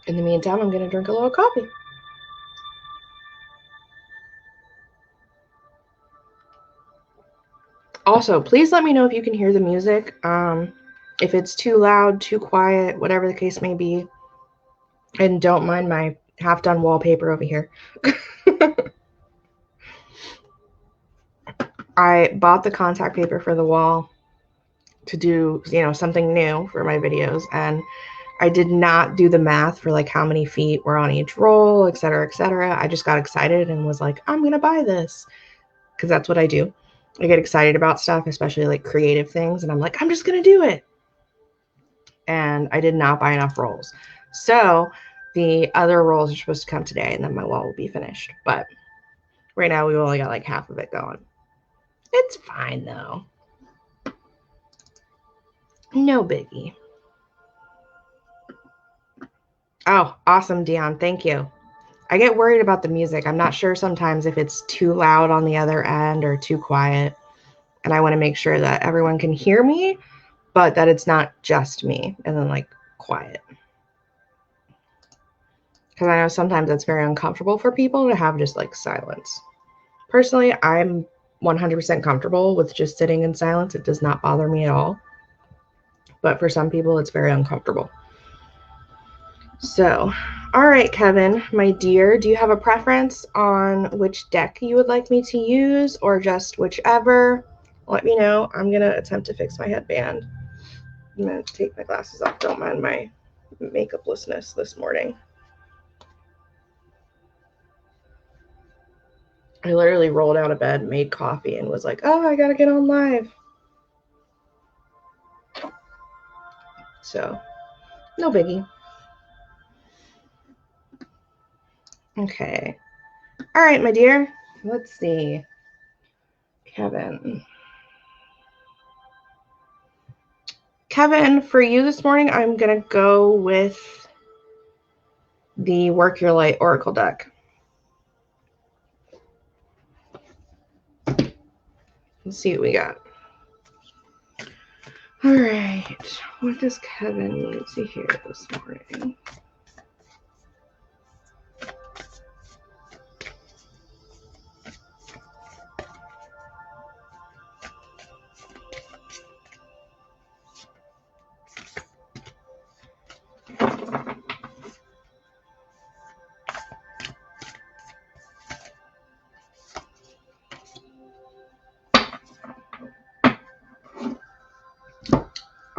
In the meantime, I'm going to drink a little coffee. Also, please let me know if you can hear the music. If it's too loud, too quiet, whatever the case may be. And don't mind my half-done wallpaper over here. I bought the contact paper for the wall to do, something new for my videos. And I did not do the math for like how many feet were on each roll, et cetera, et cetera. I just got excited and was like, I'm going to buy this. Because that's what I do. I get excited about stuff, especially like creative things. And I'm like, I'm just going to do it. And I did not buy enough rolls. So the other rolls are supposed to come today and then my wall will be finished. But right now we've only got like half of it going. It's fine though. No biggie. Oh, awesome, Dion. Thank you. I get worried about the music. I'm not sure sometimes if it's too loud on the other end or too quiet. And I want to make sure that everyone can hear me, but that it's not just me and then like quiet. Because I know sometimes it's very uncomfortable for people to have just like silence. Personally, I'm 100% comfortable with just sitting in silence. It does not bother me at all. But for some people, it's very uncomfortable. So, all right, Kevin, my dear, do you have a preference on which deck you would like me to use or just whichever? Let me know. I'm going to attempt to fix my headband. I'm going to take my glasses off. Don't mind my makeuplessness this morning. I literally rolled out of bed, made coffee, and was like, oh, I got to get on live. So, no biggie. Okay. All right, my dear. Let's see. Kevin, for you this morning, I'm going to go with the Work Your Light Oracle deck. Let's see what we got. All right. What does Kevin need to hear this morning?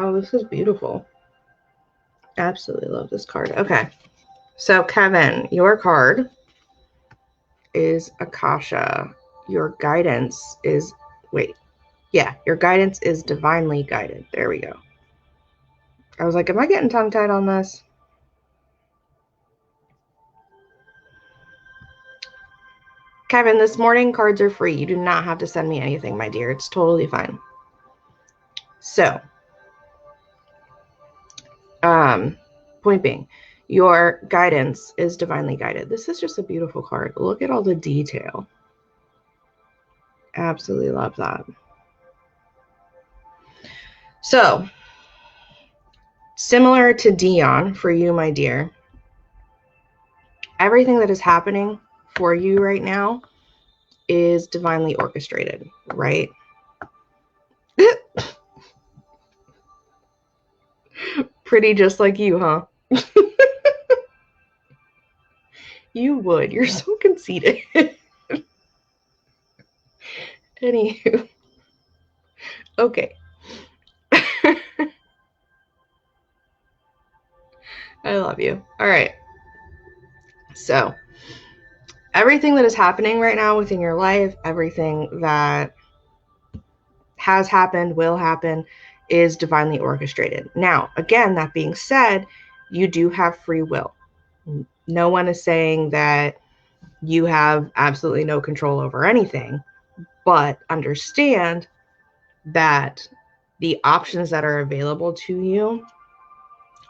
Oh, this is beautiful. Absolutely love this card. Okay. So, Kevin, your card is Akasha. Your guidance is, your guidance is divinely guided. There we go. I was like, am I getting tongue-tied on this? Kevin, this morning cards are free. You do not have to send me anything, my dear. It's totally fine. So, point being, your guidance is divinely guided. This is just a beautiful card. Look at all the detail. Absolutely love that. So, similar to Dion for you, my dear, everything that is happening for you right now is divinely orchestrated, right? Pretty just like you, huh? You would. You're so conceited. Anywho. Okay. I love you. All right. So, everything that is happening right now within your life, everything that has happened, will happen, is divinely orchestrated. Now, again, that being said, you do have free will. No one is saying that you have absolutely no control over anything, but understand that the options that are available to you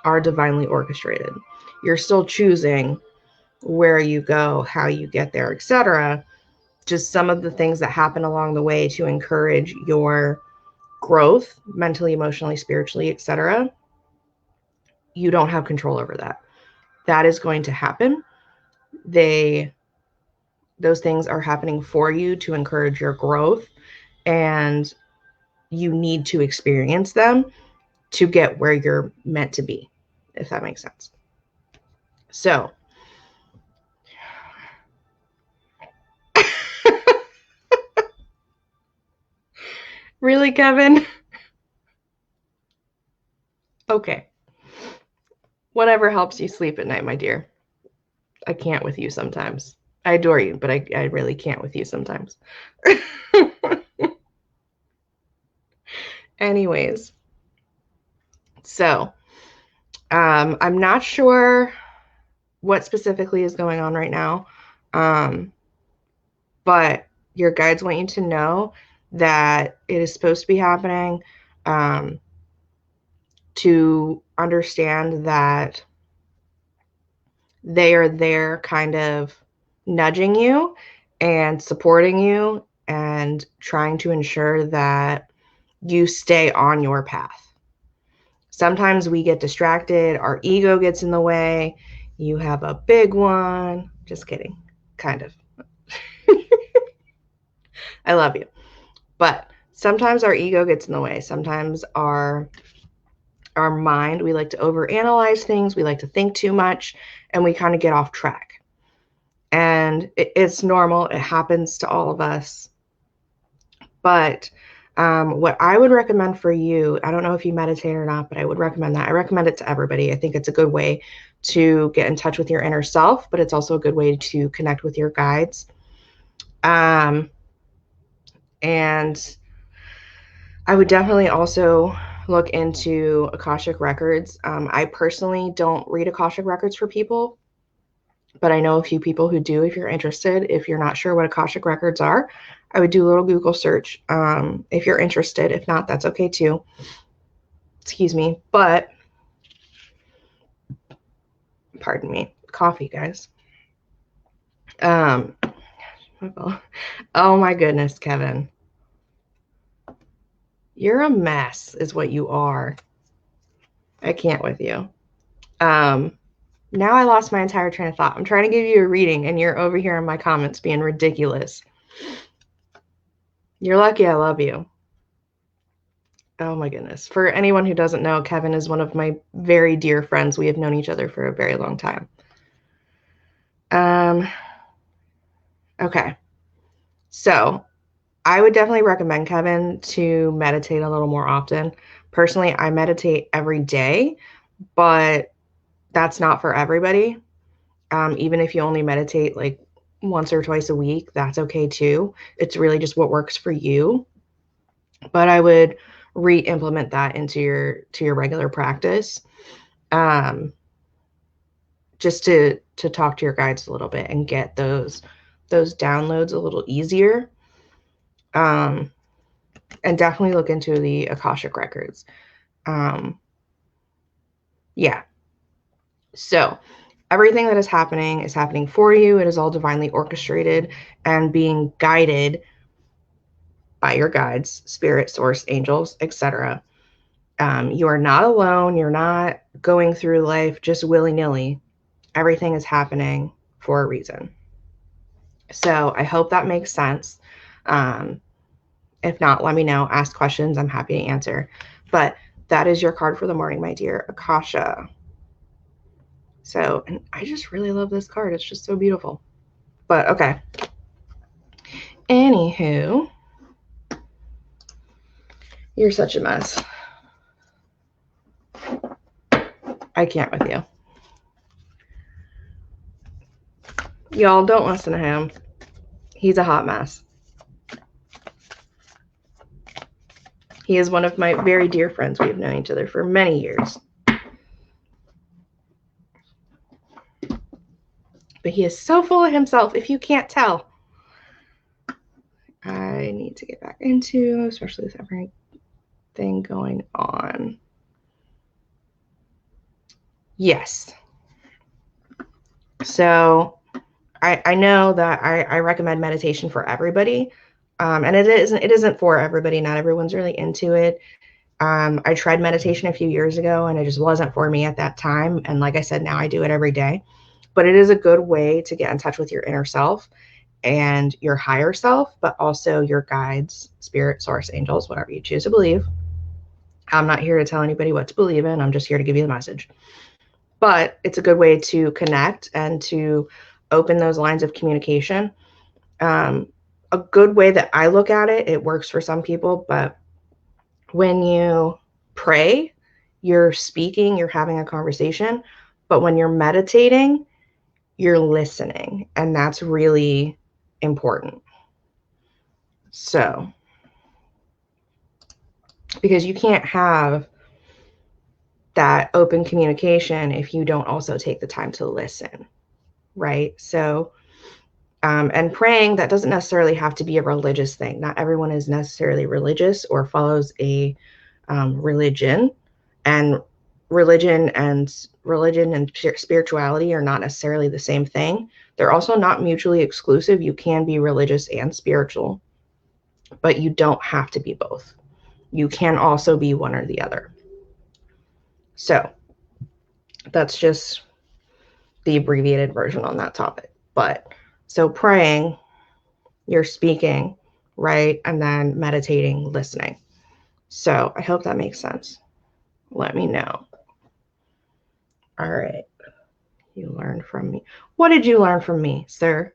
are divinely orchestrated. You're still choosing where you go, how you get there, etc. Just some of the things that happen along the way to encourage your growth mentally, emotionally, spiritually, etc. You don't have control over that. That is going to happen. Those things are happening for you to encourage your growth, and you need to experience them to get where you're meant to be, if that makes sense. So, really, Kevin? Okay. Whatever helps you sleep at night, my dear. I can't with you sometimes. I adore you, but I really can't with you sometimes. Anyways, so I'm not sure what specifically is going on right now, but your guides want you to know that it is supposed to be happening, to understand that they are there kind of nudging you and supporting you and trying to ensure that you stay on your path. Sometimes we get distracted, our ego gets in the way. You have a big one. Just kidding, kind of. I love you. But sometimes our ego gets in the way. Sometimes our mind, we like to overanalyze things. We like to think too much, and we kind of get off track. And it's normal. It happens to all of us. But what I would recommend for you, I don't know if you meditate or not, but I would recommend that. I recommend it to everybody. I think it's a good way to get in touch with your inner self, but it's also a good way to connect with your guides. And I would definitely also look into Akashic Records. I personally don't read Akashic Records for people, but I know a few people who do. If you're interested, if you're not sure what Akashic Records are, I would do a little Google search if you're interested. If not, that's okay too. Excuse me, but pardon me, coffee, guys. Oh my goodness, Kevin. You're a mess is what you are. I can't with you. Now I lost my entire train of thought. I'm trying to give you a reading and you're over here in my comments being ridiculous. You're lucky I love you. Oh my goodness. For anyone who doesn't know, Kevin is one of my very dear friends. We have known each other for a very long time. Okay. So I would definitely recommend, Kevin, to meditate a little more often. Personally, I meditate every day, but that's not for everybody. Even if you only meditate like once or twice a week, that's okay too. It's really just what works for you. But I would re-implement that into your regular practice, just to talk to your guides a little bit and get those downloads a little easier. And definitely look into the Akashic records. Yeah. So everything that is happening for you. It is all divinely orchestrated and being guided by your guides, spirit, source, angels, etc. You are not alone. You're not going through life just willy-nilly. Everything is happening for a reason. So I hope that makes sense. If not, let me know. Ask questions. I'm happy to answer. But that is your card for the morning, my dear Akasha. So, and I just really love this card. It's just so beautiful. But okay. Anywho, you're such a mess. I can't with you. Y'all don't listen to him. He's a hot mess. He is one of my very dear friends. We've known each other for many years. But he is so full of himself, if you can't tell. I need to get back into, especially with everything going on. Yes. So I know that I recommend meditation for everybody. And it isn't for everybody. Not everyone's really into it. I tried meditation a few years ago and it just wasn't for me at that time. And like I said, now I do it every day. But it is a good way to get in touch with your inner self and your higher self, but also your guides, spirit, source, angels, whatever you choose to believe. I'm not here to tell anybody what to believe in. I'm just here to give you the message. But it's a good way to connect and to open those lines of communication. A good way that I look at it, it works for some people, but when you pray, you're speaking, you're having a conversation, but when you're meditating, you're listening, and that's really important. So, because you can't have that open communication if you don't also take the time to listen, right? So, and praying, that doesn't necessarily have to be a religious thing. Not everyone is necessarily religious or follows a religion, and religion and spirituality are not necessarily the same thing. They're also not mutually exclusive. You can be religious and spiritual, but you don't have to be both. You can also be one or the other. So that's just the abbreviated version on that topic. But so praying, you're speaking, right? And then meditating, listening. So I hope that makes sense. Let me know. All right. You learned from me. What did you learn from me, sir?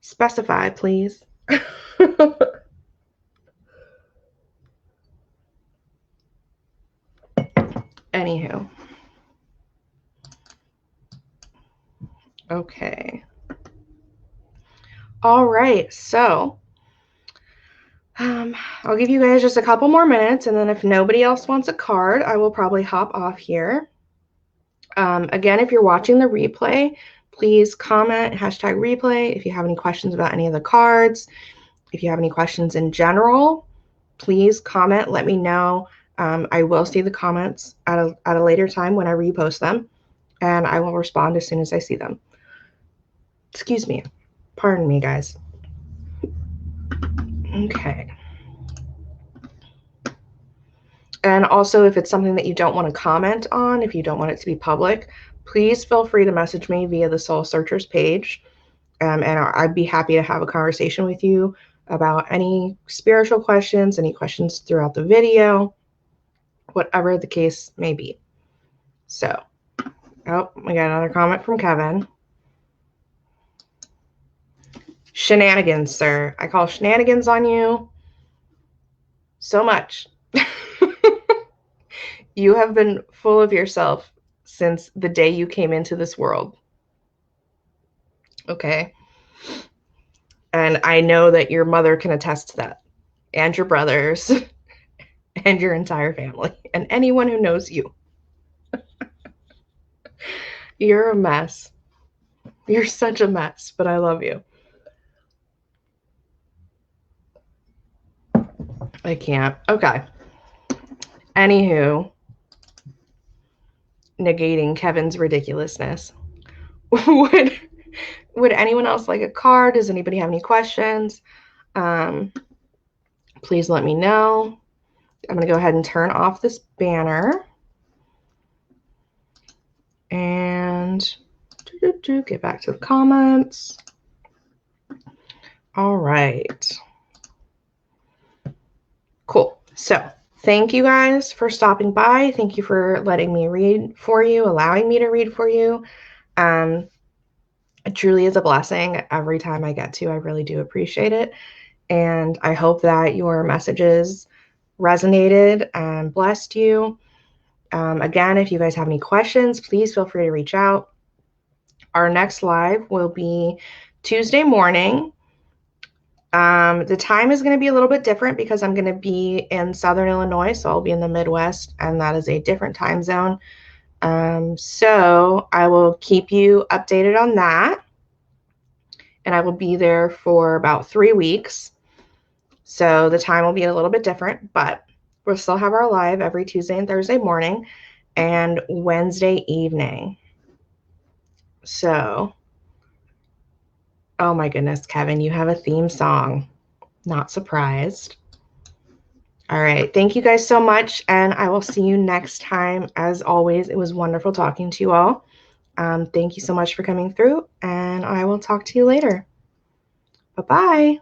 Specify, please. Anywho. Okay. All right. So I'll give you guys just a couple more minutes, and then if nobody else wants a card, I will probably hop off here. Again, if you're watching the replay, please comment #replay if you have any questions about any of the cards. If you have any questions in general, please comment, let me know. I will see the comments at a later time when I repost them, and I will respond as soon as I see them. Excuse me. Pardon me, guys. Okay. And also, if it's something that you don't want to comment on, if you don't want it to be public, please feel free to message me via the Soul Searchers page. And I'd be happy to have a conversation with you about any spiritual questions, any questions throughout the video, whatever the case may be. So, oh, we got another comment from Kevin. Shenanigans, sir. I call shenanigans on you so much. You have been full of yourself since the day you came into this world. Okay? And I know that your mother can attest to that, and your brothers, and your entire family, and anyone who knows you. You're a mess. You're such a mess, but I love you. I can't. Okay. Anywho, negating Kevin's ridiculousness. Would anyone else like a card? Does anybody have any questions? Please let me know. I'm going to go ahead and turn off this banner. And get back to the comments. All right. Cool. So thank you guys for stopping by. Thank you for letting me read for you, allowing me to read for you. It truly is a blessing every time I get to. I really do appreciate it. And I hope that your messages resonated and blessed you. Again, if you guys have any questions, please feel free to reach out. Our next live will be Tuesday morning. The time is going to be a little bit different because I'm going to be in Southern Illinois, so I'll be in the Midwest, and that is a different time zone. So I will keep you updated on that, and I will be there for about 3 weeks. So the time will be a little bit different, but we'll still have our live every Tuesday and Thursday morning and Wednesday evening. So, oh my goodness, Kevin, you have a theme song. Not surprised. All right. Thank you guys so much, and I will see you next time. As always, it was wonderful talking to you all. Thank you so much for coming through, and I will talk to you later. Bye-bye.